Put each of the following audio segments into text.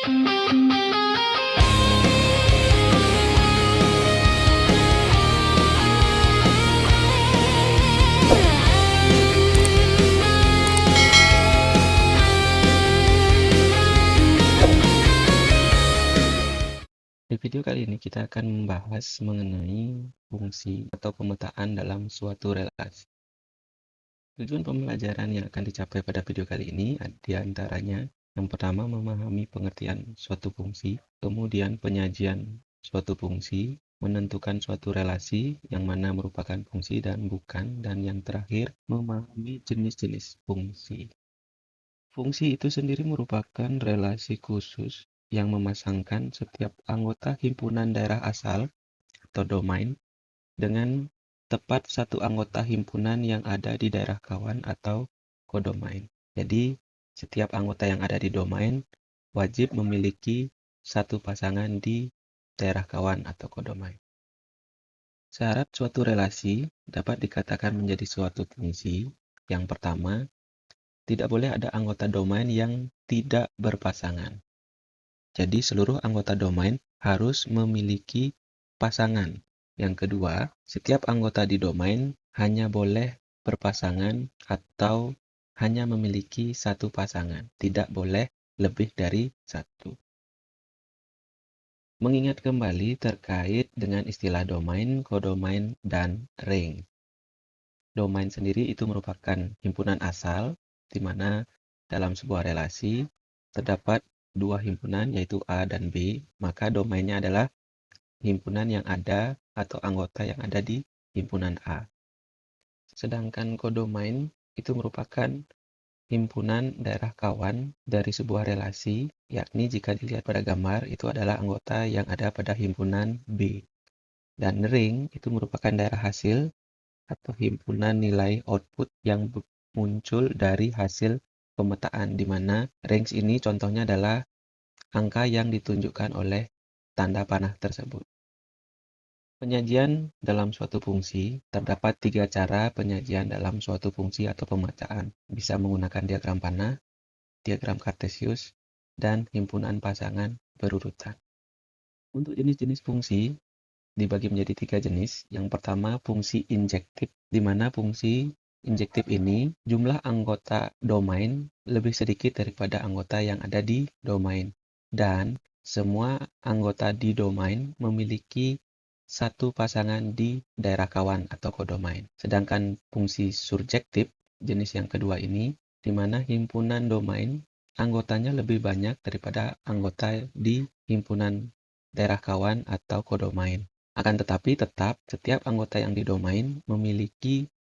Di video kali ini kita akan membahas mengenai fungsi atau pemetaan dalam suatu relasi. Tujuan pembelajaran yang akan dicapai pada video kali ini diantaranya yang pertama memahami pengertian suatu fungsi, kemudian penyajian suatu fungsi, menentukan suatu relasi yang mana merupakan fungsi dan bukan, dan yang terakhir memahami jenis-jenis fungsi. Fungsi itu sendiri merupakan relasi khusus yang memasangkan setiap anggota himpunan daerah asal atau domain dengan tepat satu anggota himpunan yang ada di daerah kawan atau kodomain. Jadi, setiap anggota yang ada di domain wajib memiliki satu pasangan di daerah kawan atau kodomain. Syarat suatu relasi dapat dikatakan menjadi suatu fungsi. Yang pertama, tidak boleh ada anggota domain yang tidak berpasangan. Jadi seluruh anggota domain harus memiliki pasangan. Yang kedua, setiap anggota di domain hanya boleh berpasangan atau hanya memiliki satu pasangan. Tidak boleh lebih dari satu. Mengingat kembali terkait dengan istilah domain, kodomain, dan ring. Domain sendiri itu merupakan himpunan asal, di mana dalam sebuah relasi terdapat dua himpunan yaitu A dan B, maka domainnya adalah himpunan yang ada atau anggota yang ada di himpunan A. Sedangkan kodomain itu merupakan himpunan daerah kawan dari sebuah relasi, yakni jika dilihat pada gambar itu adalah anggota yang ada pada himpunan B. Dan ring itu merupakan daerah hasil atau himpunan nilai output yang muncul dari hasil pemetaan, di mana range ini contohnya adalah angka yang ditunjukkan oleh tanda panah tersebut. Penyajian dalam suatu fungsi, terdapat tiga cara penyajian dalam suatu fungsi atau pemetaan. Bisa menggunakan diagram panah, diagram kartesius, dan himpunan pasangan berurutan. Untuk jenis-jenis fungsi, dibagi menjadi tiga jenis. Yang pertama, fungsi injektif, di mana fungsi injektif ini jumlah anggota domain lebih sedikit daripada anggota yang ada di domain. Dan semua anggota di domain memiliki satu pasangan di daerah kawan atau kodomain. Sedangkan fungsi surjektif, jenis yang kedua ini, di mana himpunan domain anggotanya lebih banyak daripada anggota di himpunan daerah kawan atau kodomain. Akan tetapi tetap setiap anggota yang di domain memiliki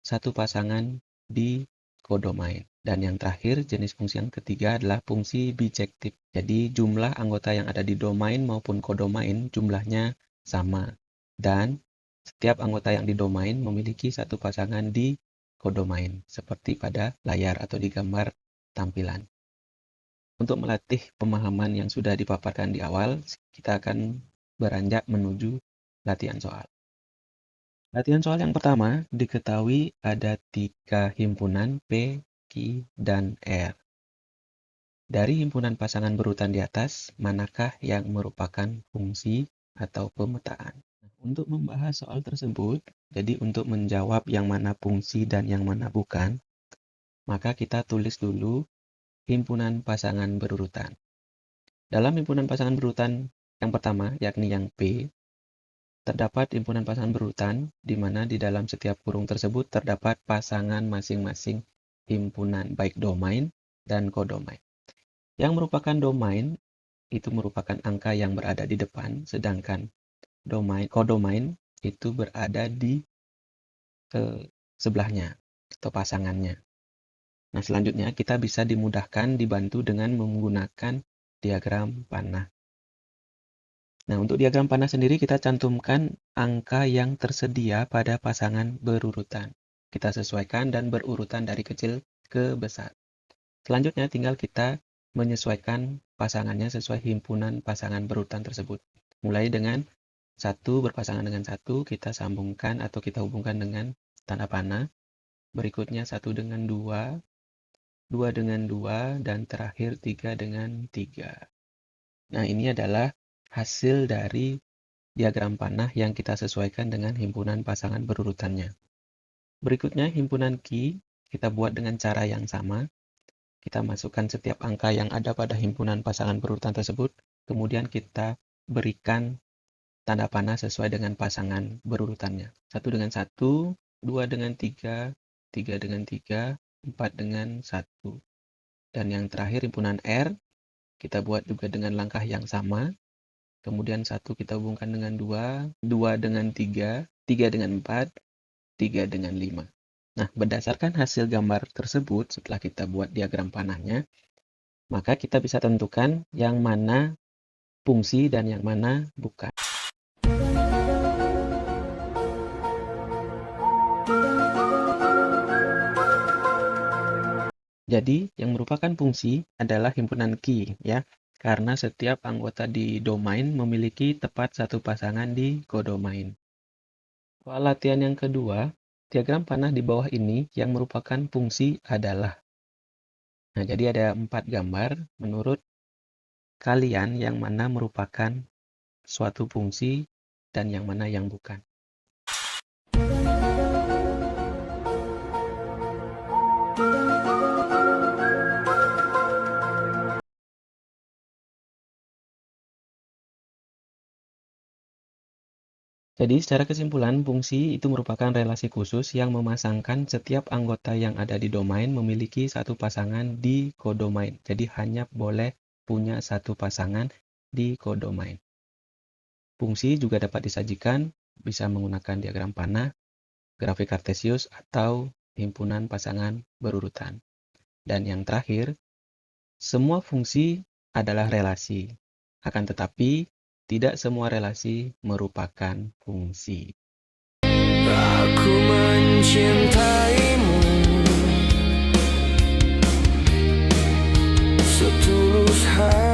satu pasangan di kodomain. Dan yang terakhir, jenis fungsi yang ketiga adalah fungsi bijektif. Jadi jumlah anggota yang ada di domain maupun kodomain jumlahnya sama. Dan setiap anggota yang di domain memiliki satu pasangan di kodomain, seperti pada layar atau di gambar tampilan. Untuk melatih pemahaman yang sudah dipaparkan di awal, kita akan beranjak menuju latihan soal. Latihan soal yang pertama, diketahui ada tiga himpunan P, Q, dan R. Dari himpunan pasangan berurutan di atas, manakah yang merupakan fungsi atau pemetaan? Untuk membahas soal tersebut, jadi untuk menjawab yang mana fungsi dan yang mana bukan, maka kita tulis dulu himpunan pasangan berurutan. Dalam himpunan pasangan berurutan yang pertama, yakni yang P, terdapat himpunan pasangan berurutan, di mana di dalam setiap kurung tersebut terdapat pasangan masing-masing himpunan, baik domain dan kodomain. Yang merupakan domain, itu merupakan angka yang berada di depan, sedangkan kodomain itu berada di sebelahnya, atau pasangannya. Nah, selanjutnya kita bisa dimudahkan dibantu dengan menggunakan diagram panah. Nah, untuk diagram panah sendiri kita cantumkan angka yang tersedia pada pasangan berurutan. Kita sesuaikan dan berurutan dari kecil ke besar. Selanjutnya tinggal kita menyesuaikan pasangannya sesuai himpunan pasangan berurutan tersebut. Mulai dengan 1 berpasangan dengan 1, kita sambungkan atau kita hubungkan dengan tanda panah. Berikutnya 1 dengan 2, 2 dengan 2, dan terakhir 3 dengan 3. Nah, ini adalah hasil dari diagram panah yang kita sesuaikan dengan himpunan pasangan berurutannya. Berikutnya, himpunan Ki kita buat dengan cara yang sama. Kita masukkan setiap angka yang ada pada himpunan pasangan berurutan tersebut, kemudian kita berikan tanda panah sesuai dengan pasangan berurutannya. 1 dengan 1, 2 dengan 3, 3 dengan 3, 4 dengan 1. Dan yang terakhir himpunan R, kita buat juga dengan langkah yang sama. Kemudian 1 kita hubungkan dengan 2, 2 dengan 3, 3 dengan 4, 3 dengan 5. Nah, berdasarkan hasil gambar tersebut, setelah kita buat diagram panahnya, maka kita bisa tentukan yang mana fungsi dan yang mana bukan. Jadi, yang merupakan fungsi adalah himpunan Ki, ya, karena setiap anggota di domain memiliki tepat satu pasangan di kodomain. Soal latihan yang kedua, diagram panah di bawah ini yang merupakan fungsi adalah. Nah, jadi ada 4 gambar. Menurut kalian, yang mana merupakan suatu fungsi dan yang mana yang bukan? Jadi, secara kesimpulan, fungsi itu merupakan relasi khusus yang memasangkan setiap anggota yang ada di domain memiliki satu pasangan di kodomain. Jadi, hanya boleh punya satu pasangan di kodomain. Fungsi juga dapat disajikan bisa menggunakan diagram panah, grafik kartesius, atau himpunan pasangan berurutan. Dan yang terakhir, semua fungsi adalah relasi. Akan tetapi, tidak semua relasi merupakan fungsi. Aku mencintaimu setulus hati.